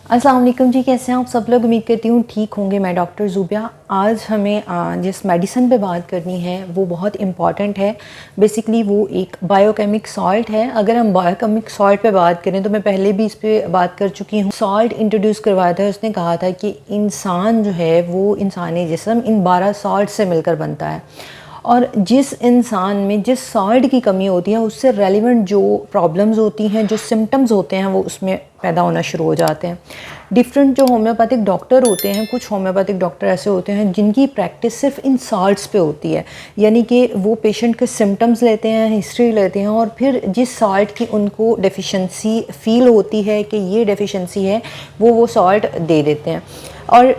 अस्सलाम वालेकुम जी, कैसे हैं आप सब लोग। उम्मीद करती हूँ ठीक होंगे। मैं डॉक्टर ज़ुबिया। आज हमें जिस मेडिसिन पे बात करनी है वो बहुत इम्पॉर्टेंट है। बेसिकली वो एक बायोकेमिक सॉल्ट है। अगर हम बायोकेमिक सॉल्ट पे बात करें तो मैं पहले भी इस पे बात कर चुकी हूँ। सॉल्ट इंट्रोड्यूस करवाया था, उसने कहा था कि इंसान जो है वो इंसानी जिस्म इन 12 सॉल्ट से मिलकर बनता है, और जिस इंसान में जिस सॉल्ट की कमी होती है उससे रेलिवेंट जो प्रॉब्लम्स होती हैं, जो सिम्टम्स होते हैं, वो उसमें पैदा होना शुरू हो जाते हैं। डिफरेंट जो होम्योपैथिक डॉक्टर होते हैं, कुछ होम्योपैथिक डॉक्टर ऐसे होते हैं जिनकी प्रैक्टिस सिर्फ इन सॉल्ट्स पे होती है, यानी कि वो पेशेंट के सिम्टम्स लेते हैं, हिस्ट्री लेते हैं, और फिर जिस सॉल्ट की उनको डेफिशिएंसी फील होती है कि ये डेफिशिएंसी है, वो सॉल्ट दे देते हैं। और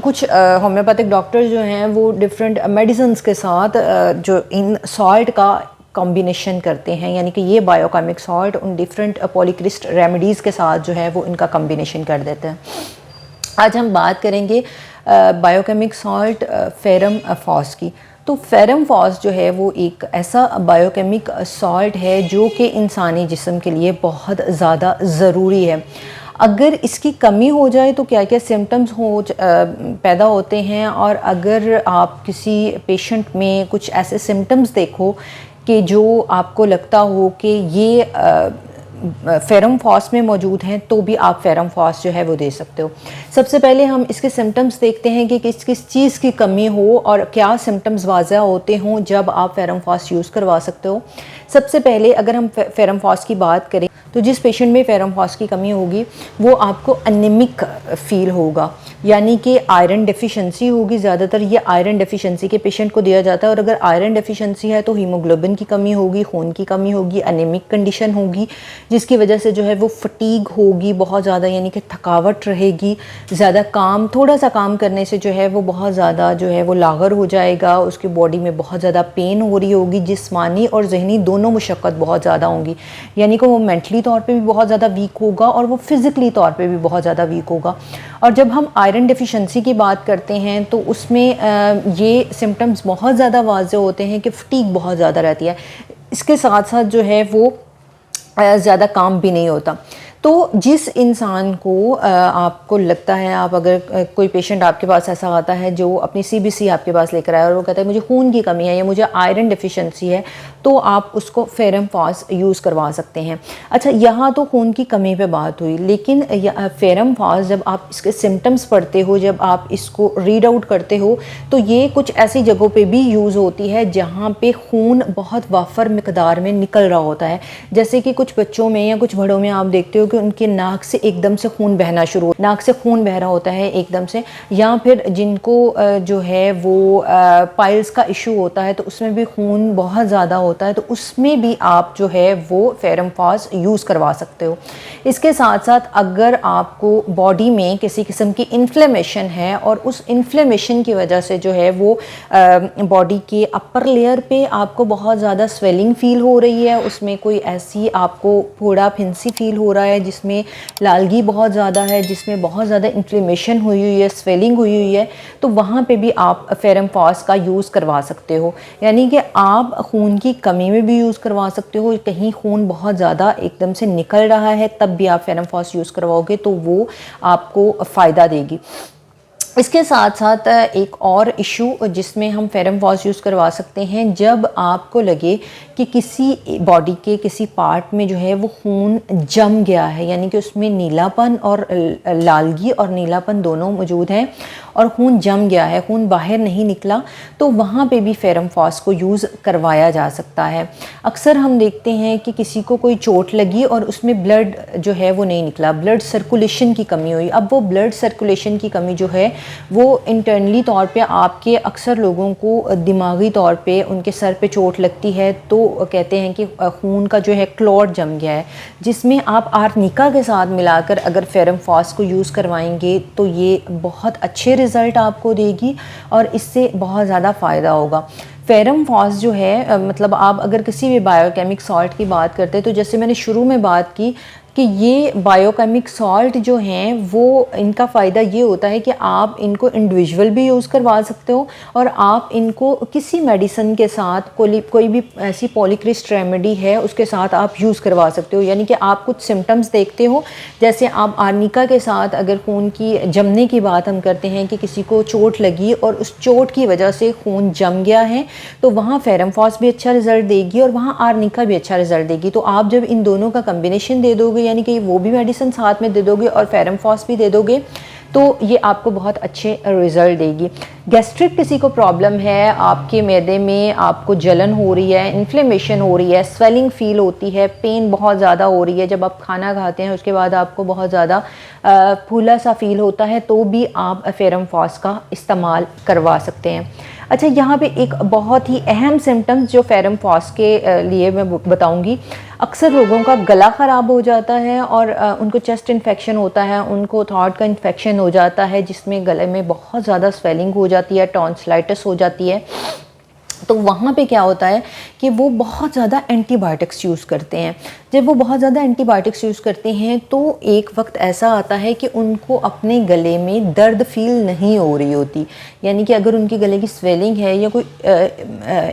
कुछ होम्योपैथिक डॉक्टर जो हैं वो डिफरेंट मेडिसिन्स के साथ जो इन सॉल्ट का कॉम्बिनेशन करते हैं, यानी कि ये बायोकेमिक सॉल्ट उन डिफरेंट पॉलीक्रिस्ट रेमेडीज़ के साथ जो है वो इनका कॉम्बिनेशन कर देते हैं। आज हम बात करेंगे बायोकेमिक सॉल्ट फेरम फॉस की। तो फेरम फॉस जो है वो एक ऐसा बायोकेमिक सॉल्ट है जो कि इंसानी जिस्म के लिए बहुत ज़्यादा ज़रूरी है। अगर इसकी कमी हो जाए तो क्या क्या सिम्टम्स पैदा होते हैं, और अगर आप किसी पेशेंट में कुछ ऐसे सिम्टम्स देखो कि जो आपको लगता हो कि ये फेरम फॉस में मौजूद हैं, तो भी आप फेरम फॉस जो है वो दे सकते हो। सबसे पहले हम इसके सिम्टम्स देखते हैं कि किस किस चीज़ की कमी हो और क्या सिम्टम्स वाज़ह होते हों जब आप फेरम फॉस यूज़ करवा सकते हो। सबसे पहले अगर हम फेरम फॉस की बात करें तो जिस पेशेंट में फेरम फॉस की कमी होगी वो आपको एनीमिक फील होगा, यानी कि आयरन डेफिशिएंसी होगी। ज़्यादातर ये आयरन डेफिशिएंसी के पेशेंट को दिया जाता है, और अगर आयरन डेफिशिएंसी है तो हीमोग्लोबिन की कमी होगी, खून की कमी होगी, एनीमिक कंडीशन होगी, जिसकी वजह से जो है वो फटीग होगी बहुत ज़्यादा, यानी कि थकावट रहेगी। ज़्यादा काम, थोड़ा सा काम करने से जो है वो बहुत ज़्यादा जो है वो लागर हो जाएगा, उसकी बॉडी में बहुत ज़्यादा पेन हो रही होगी, जिस्मानी और जहनी दोनों मुशक्क़त बहुत ज़्यादा होंगी, यानी कि वो मेंटली तौर पे भी बहुत ज़्यादा वीक होगा और वो फिज़िकली तौर पे भी बहुत ज़्यादा वीक होगा। और जब हम आयरन डेफिशिएंसी की बात करते हैं तो उसमें ये सिम्टम्स बहुत ज़्यादा वाज़ेह होते हैं कि फटीग बहुत ज़्यादा रहती है। इसके साथ साथ जो है वो ज़्यादा काम भी नहीं होता। तो जिस इंसान को आपको लगता है, आप अगर कोई पेशेंट आपके पास ऐसा आता है जो अपनी सीबीसी आपके पास लेकर आया और वो कहता है मुझे खून की कमी है या मुझे आयरन डेफिशिएंसी है, तो आप उसको फेरम फॉस यूज़ करवा सकते हैं। अच्छा, यहाँ तो खून की कमी पे बात हुई, लेकिन फेरम फॉस जब आप इसके सिम्टम्स पढ़ते हो, जब आप इसको रीड आउट करते हो, तो ये कुछ ऐसी जगहों पे भी यूज़ होती है जहाँ पे खून बहुत वाफर मिकदार में निकल रहा होता है। जैसे कि कुछ बच्चों में या कुछ बड़ों में आप देखते हो कि उनके नाक से एकदम से खून बहना शुरू, नाक से खून बह रहा होता है एकदम से, या फिर जिनको जो है वो पाइल्स का इशू होता है तो उसमें भी खून बहुत ज़्यादा होता है, तो उसमें भी आप जो है वो फेरम फॉस यूज़ करवा सकते हो। इसके साथ साथ अगर आपको बॉडी में किसी किस्म की इन्फ्लेमेशन है और उस इन्फ्लेमेशन की वजह से जो है वो बॉडी के अपर लेयर पे आपको बहुत ज़्यादा स्वेलिंग फील हो रही है, उसमें कोई ऐसी आपको फोड़ा फिंसी फील हो रहा है जिसमें लालगी बहुत ज़्यादा है, जिसमें बहुत ज़्यादा इन्फ्लेमेशन हुई हुई है, स्वेलिंग हुई हुई है, तो वहाँ पे भी आप फेरम फॉस का यूज़ करवा सकते हो। यानी कि आप खून की कमी में भी यूज़ करवा सकते हो, कहीं खून बहुत ज़्यादा एकदम से निकल रहा है तब भी आप फेरम फॉस यूज़ करवाओगे तो वो आपको फ़ायदा देगी। इसके साथ साथ एक और इशू जिसमें हम फेरम फॉस यूज़ करवा सकते हैं, जब आपको लगे कि किसी बॉडी के किसी पार्ट में जो है वो खून जम गया है, यानी कि उसमें नीलापन और लालगी और नीलापन दोनों मौजूद हैं और खून जम गया है, खून बाहर नहीं निकला, तो वहाँ पे भी फेरम फॉस को यूज़ करवाया जा सकता है। अक्सर हम देखते हैं कि किसी को कोई चोट लगी और उसमें ब्लड जो है वो नहीं निकला, ब्लड सर्कुलेशन की कमी हुई। अब वो ब्लड सर्कुलेशन की कमी जो है वो इंटरनली तौर पे आपके अक्सर लोगों को दिमागी तौर पे उनके सर पे चोट लगती है तो कहते हैं कि खून का जो है क्लॉट जम गया है, जिसमें आप आर्निका के साथ मिलाकर अगर फेरम फॉस को यूज़ करवाएंगे तो ये बहुत अच्छे रिज़ल्ट आपको देगी और इससे बहुत ज़्यादा फ़ायदा होगा। फेरम फॉस जो है मतलब आप अगर किसी भी बायोकेमिक सॉल्ट की बात करते हैं तो जैसे मैंने शुरू में बात की कि ये बायोकेमिक सॉल्ट जो हैं वो इनका फ़ायदा ये होता है कि आप इनको इंडिविजुअल भी यूज़ करवा सकते हो और आप इनको किसी मेडिसिन के साथ कोई भी ऐसी पॉलीक्रिस्ट रेमेडी है उसके साथ आप यूज़ करवा सकते हो। यानी कि आप कुछ सिम्टम्स देखते हो, जैसे आप आर्निका के साथ अगर खून की जमने की बात हम करते हैं कि किसी को चोट लगी और उस चोट की वजह से खून जम गया है, तो वहाँ फेरमफॉस भी अच्छा रिजल्ट देगी और वहाँ आर्निका भी अच्छा रिजल्ट देगी। तो आप जब इन दोनों का कम्बिनेशन दे दोगे, यानी कि वो भी मेडिसिन साथ में दे दोगे और फेरमफॉस भी दे दोगे, तो ये आपको बहुत अच्छे रिज़ल्ट देगी। गैस्ट्रिक किसी को प्रॉब्लम है, आपके मैदे में आपको जलन हो रही है, इन्फ्लेमेशन हो रही है, स्वेलिंग फील होती है, पेन बहुत ज़्यादा हो रही है, जब आप खाना खाते हैं उसके बाद आपको बहुत ज़्यादा फूला सा फील होता है, तो भी आप फेरमफॉस का इस्तेमाल करवा सकते हैं। अच्छा, यहाँ पे एक बहुत ही अहम सिम्टम्स जो फेरमफॉस के लिए मैं बताऊँगी। अक्सर लोगों का गला ख़राब हो जाता है और उनको चेस्ट इन्फेक्शन होता है, उनको थ्रोट का इन्फेक्शन हो जाता है जिसमें गले में बहुत ज़्यादा स्वेलिंग हो जाती है, टॉन्सिलाइटिस हो जाती है। तो वहाँ पे क्या होता है कि वो बहुत ज़्यादा एंटीबायोटिक्स यूज़ करते हैं। जब वो बहुत ज़्यादा एंटीबायोटिक्स यूज़ करते हैं तो एक वक्त ऐसा आता है कि उनको अपने गले में दर्द फील नहीं हो रही होती। यानी कि अगर उनके गले की स्वेलिंग है या कोई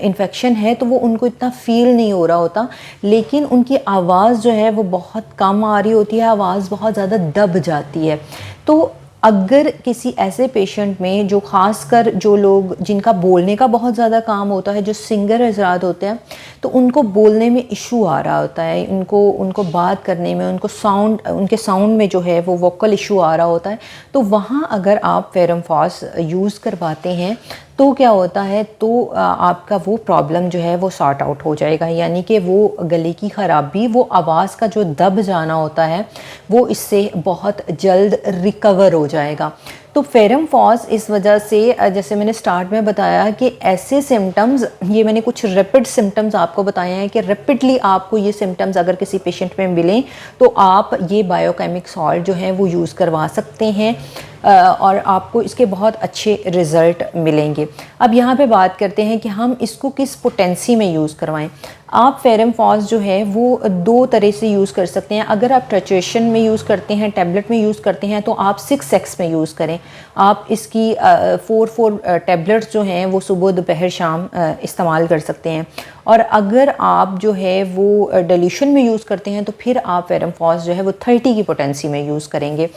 इन्फेक्शन है तो वो उनको इतना फील नहीं हो रहा होता, लेकिन उनकी आवाज़ जो है वो बहुत कम आ रही होती है, आवाज़ बहुत ज़्यादा दब जाती है। तो अगर किसी ऐसे पेशेंट में, जो ख़ासकर जो लोग जिनका बोलने का बहुत ज़्यादा काम होता है, जो सिंगर हज़रात होते हैं, तो उनको बोलने में इशू आ रहा होता है, उनको बात करने में, उनके साउंड में जो है वो वोकल इशू आ रहा होता है, तो वहाँ अगर आप फेरमफॉस यूज़ करवाते हैं तो क्या होता है, तो आपका वो प्रॉब्लम जो है वो सॉर्ट आउट हो जाएगा। यानी कि वो गले की ख़राबी, वो आवाज़ का जो दब जाना होता है, वो इससे बहुत जल्द रिकवर हो जाएगा। तो फेरमफॉस इस वजह से, जैसे मैंने स्टार्ट में बताया कि ऐसे सिम्टम्स, ये मैंने कुछ रैपिड सिम्टम्स आपको बताए हैं कि रैपिडली आपको ये सिम्टम्स अगर किसी पेशेंट में मिलें तो आप ये बायोकेमिक सॉल्ट जो है वो यूज़ करवा सकते हैं और आपको इसके बहुत अच्छे रिज़ल्ट मिलेंगे। अब यहाँ पे बात करते हैं कि हम इसको किस पोटेंसी में यूज़ करवाएं। आप फेरमफॉस जो है वो दो तरह से यूज़ कर सकते हैं। अगर आप ट्रेचुरेशन में यूज़ करते हैं, टैबलेट में यूज़ करते हैं, तो आप 6x में यूज़ करें। आप इसकी 4 टैबलेट्स जो हैं वो सुबह दोपहर शाम इस्तेमाल कर सकते हैं। और अगर आप जो है वो डिल्यूशन में यूज़ करते हैं तो फिर आप फेरमफॉस जो है वो 30 की पोटेंसी में यूज़ करेंगे।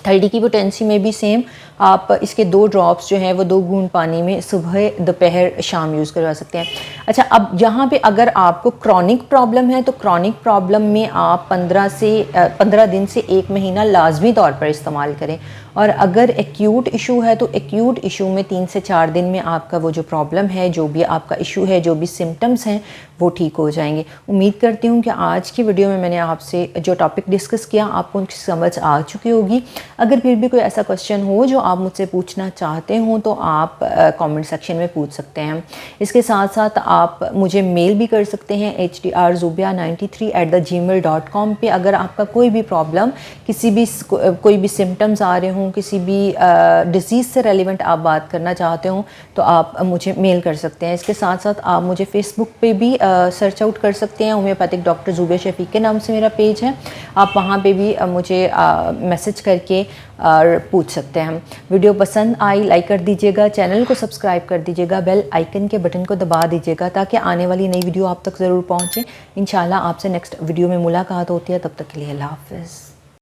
30 की पोटेंसी में भी सेम आप इसके 2 ड्रॉप्स जो हैं वो 2 बूंद पानी में सुबह दोपहर शाम यूज़ करवा सकते हैं। अच्छा, अब यहाँ पे अगर आपको क्रॉनिक प्रॉब्लम है तो क्रॉनिक प्रॉब्लम में आप 15 दिन से 1 महीना लाजमी तौर पर इस्तेमाल करें। और अगर एक्यूट इशू है तो एक्यूट इशू में 3 से 4 दिन में आपका वो जो प्रॉब्लम है, जो भी आपका इशू है, जो भी सिम्टम्स हैं, वो ठीक हो जाएंगे। उम्मीद करती हूँ कि आज की वीडियो में मैंने आपसे जो टॉपिक डिस्कस किया आपको उनकी समझ आ चुकी होगी। अगर फिर भी कोई ऐसा क्वेश्चन हो जो आप मुझसे पूछना चाहते हो तो आप कमेंट सेक्शन में पूछ सकते हैं। इसके साथ साथ आप मुझे मेल भी कर सकते हैं hdrzubia93@gmail.com पे। अगर आपका कोई भी प्रॉब्लम, कोई भी सिम्टम्स आ रहे हों, किसी भी डिज़ीज़ से रेलिवेंट आप बात करना चाहते हो तो आप मुझे मेल कर सकते हैं। इसके साथ साथ आप मुझे फ़ेसबुक पे भी सर्च आउट कर सकते हैं। होम्योपैथिक डॉक्टर ज़ुबिया शफीक के नाम से मेरा पेज है, आप वहाँ पे भी मुझे मैसेज करके पूछ सकते हैं। वीडियो पसंद आई लाइक कर दीजिएगा, चैनल को सब्सक्राइब कर दीजिएगा, बेल आइकन के बटन को दबा दीजिएगा ताकि आने वाली नई वीडियो आप तक ज़रूर पहुँचे। इंशाल्लाह आपसे नेक्स्ट वीडियो में मुलाकात होती है, तब तक के लिए अल्लाह हाफ़िज़।